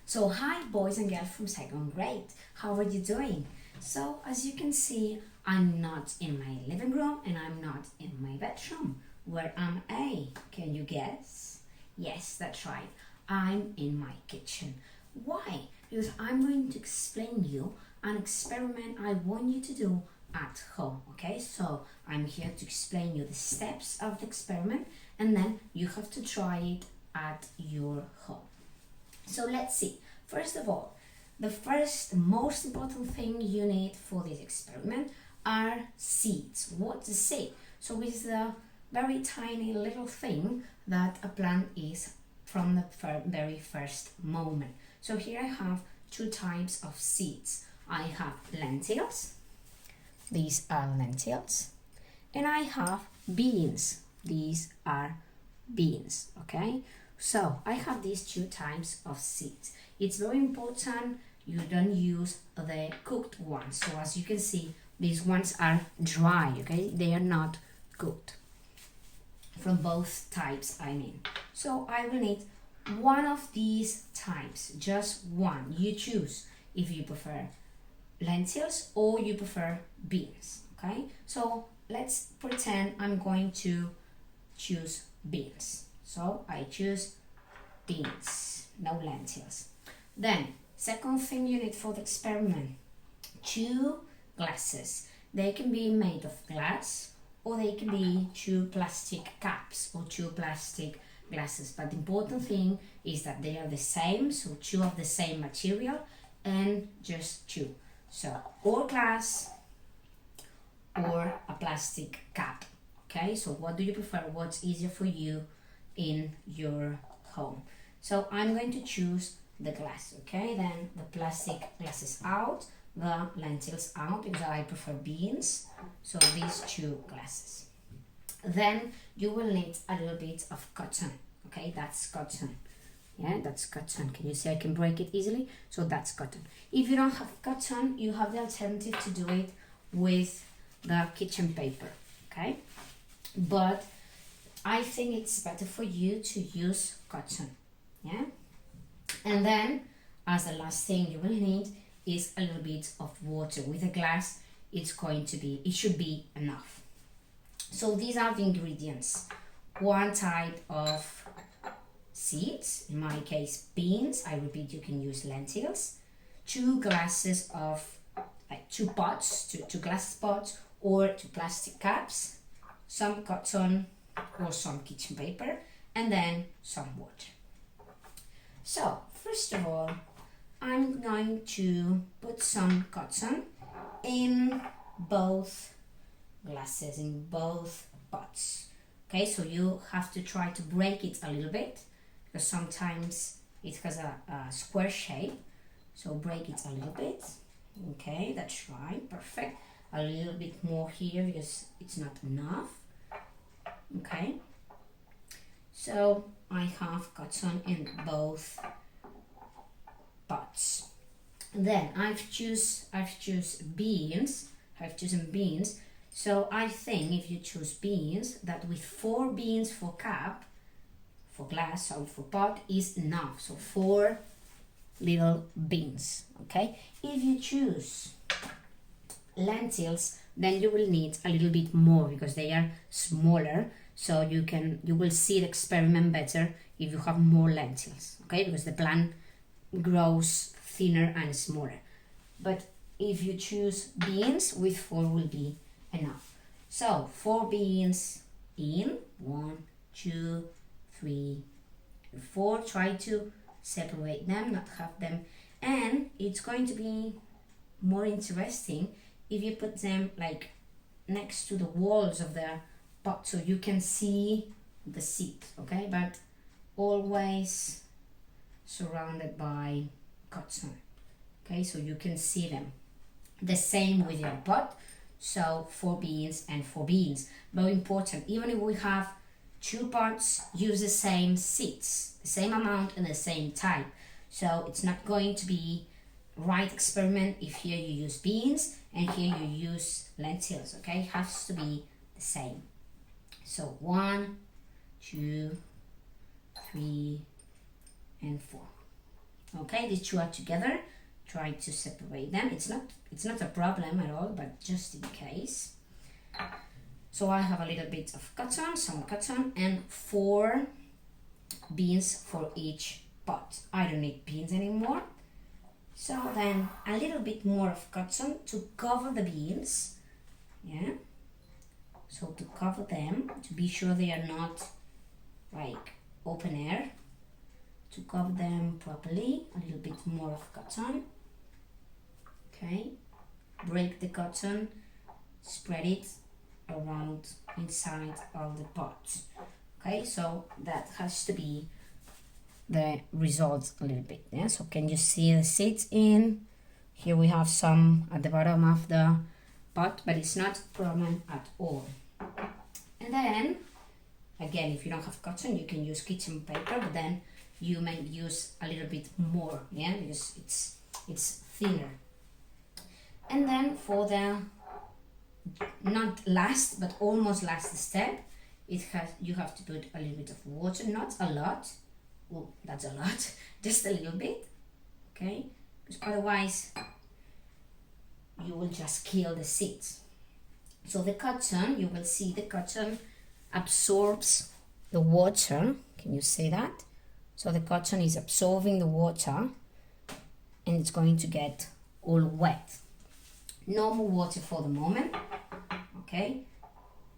So hi boys and girls from second grade, how are you doing? So as you can see, I'm not in my living room and I'm not in my bedroom. Where am I? Can you guess? Yes, that's right. I'm in my kitchen. Why? Because I'm going to explain you an experiment I want you to do at home. Okay, so I'm here to explain you the steps of the experiment and then you have to try it at your home. So let's see. First of all, the first most important thing you need for this experiment are seeds. What's a seed? So it's the very tiny little thing that a plant is from the very first moment. So here I have two types of seeds. I have lentils. These are lentils. And I have beans. These are beans, okay? So I have these two types of seeds. It's very important you don't use the cooked ones. So as you can see, these ones are dry, okay? They are not cooked. From both types, I mean. So I will need one of these types, just one. You choose if you prefer lentils or you prefer beans, okay? So let's pretend I'm going to choose beans. So I choose beans, no lentils. Then, second thing you need for the experiment, two glasses. They can be made of glass or they can be two plastic cups or two plastic glasses. But the important thing is that they are the same, so two of the same material and just two. So, or glass or a plastic cup. Okay, so what do you prefer? What's easier for you in your home? So I'm going to choose the glass, okay? Then the plastic glasses out, the lentils out because I prefer beans. So these two glasses. Then you will need a little bit of cotton, okay? That's cotton. Yeah, that's cotton. Can you see I can break it easily? So that's cotton. If you don't have cotton, you have the alternative to do it with the kitchen paper, okay? But I think it's better for you to use cotton, yeah? And then, as the last thing you will need is a little bit of water. With a glass, it should be enough. So these are the ingredients. One type of seeds, in my case beans, I repeat you can use lentils, two glasses of, two pots, two glass pots or two plastic cups, some cotton or some kitchen paper, and then some water. So first of all, I'm going to put some cotton in both glasses, in both pots. Okay, so you have to try to break it a little bit because sometimes it has a square shape. So break it a little bit. Okay, that's right, perfect. A little bit more here because it's not enough. Okay, so I have cotton in both pots. Then I've chosen beans. So I think if you choose beans, that with 4 beans for cup, for glass or for pot is enough. So 4 little beans. Okay. If you choose lentils, then you will need a little bit more because they are smaller. So you will see the experiment better if you have more lentils. Okay, because the plant grows thinner and smaller. But if you choose beans, with 4 will be enough. So 4 beans in, 1, 2, 3, and 4. Try to separate them, not have them. And it's going to be more interesting if you put them like next to the walls of the pot so you can see the seeds, okay? But always surrounded by cotton, okay? So you can see them. The same with your pot. So 4 beans and 4 beans. Very important. Even if we have 2 pots, use the same seeds, the same amount and the same type. So it's not going to be right experiment if here you use beans and here you use lentils, okay? It has to be the same. So 1, 2, 3, and 4. Okay, these two are together. Try to separate them. It's not a problem at all, but just in case. So I have a little bit of cotton, some cotton, and 4 beans for each pot. I don't need beans anymore. So then a little bit more of cotton to cover the beans. Yeah. So to cover them, to be sure they are not like open air. To cover them properly, a little bit more of cotton. Okay. Break the cotton, spread it around inside of the pot. Okay, so that has to be the result a little bit. Yeah, so can you see the seeds in? Here we have some at the bottom of the pot, but it's not a problem at all. And then, again, if you don't have cotton, you can use kitchen paper, but then you may use a little bit more, yeah, because it's thinner. And then for the not last but almost last step, you have to put a little bit of water, not a lot. Well, that's a lot, just a little bit, okay? Because otherwise you will just kill the seeds. So the cotton, you will see the cotton absorbs the water. Can you see that? So the cotton is absorbing the water and it's going to get all wet. No more water for the moment, okay?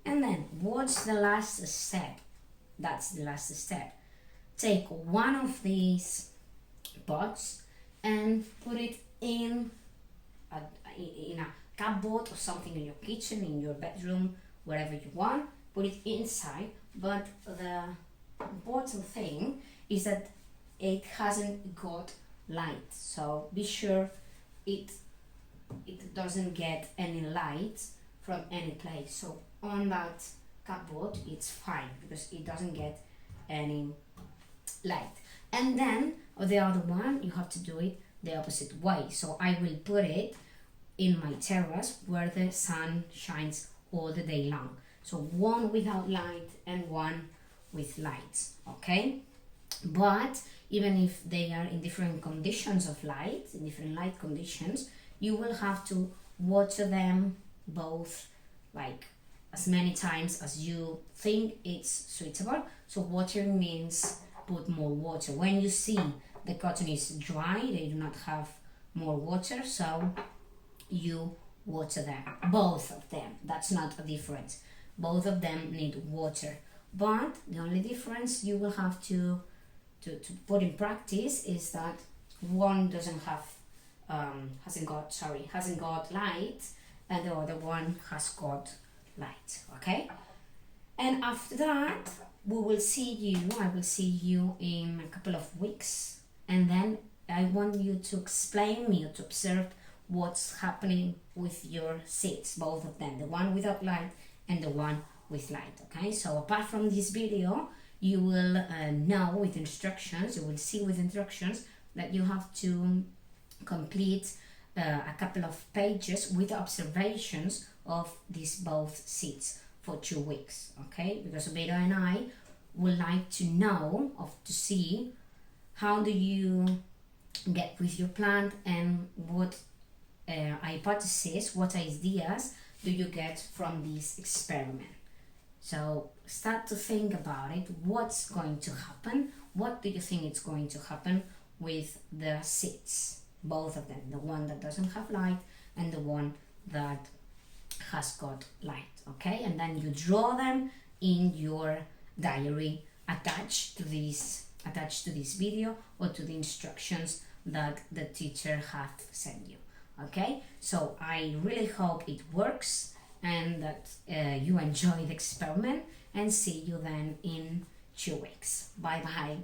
And then what's the last step? That's the last step. Take one of these pots and put it in a cupboard or something in your kitchen, in your bedroom, wherever you want. Put it inside, but the important thing is that it hasn't got light. So be sure it doesn't get any light from any place. So on that cupboard it's fine because it doesn't get any light. And then the other one, you have to do it the opposite way. So I will put it in my terrace where the sun shines all the day long. So one without light and one with light, okay? But even if they are in different conditions of light, in different light conditions, you will have to water them both like as many times as you think it's suitable. So watering means put more water. When you see the cotton is dry, they do not have more water, so you water them, both of them. That's not a difference. Both of them need water, but the only difference you will have to put in practice is that one doesn't have hasn't got light, and the other one has got light. Okay, and after that I will see you in a couple of weeks, and then I want you to explain me or to observe what's happening with your seeds, both of them, the one without light and the one with light. Okay, so apart from this video, you will know with instructions, you will see with instructions that you have to complete a couple of pages with observations of these both seeds for 2 weeks. Okay, because Beto and I would like to know to see how do you get with your plant and what hypothesis, what ideas do you get from this experiment. So start to think about it. What's going to happen? What do you think is going to happen with the seeds? Both of them, the one that doesn't have light and the one that has got light. Okay, and then you draw them in your diary attached to this video or to the instructions that the teacher have sent you. Okay, so I really hope it works and that you enjoy the experiment, and see you then in 2 weeks. Bye bye.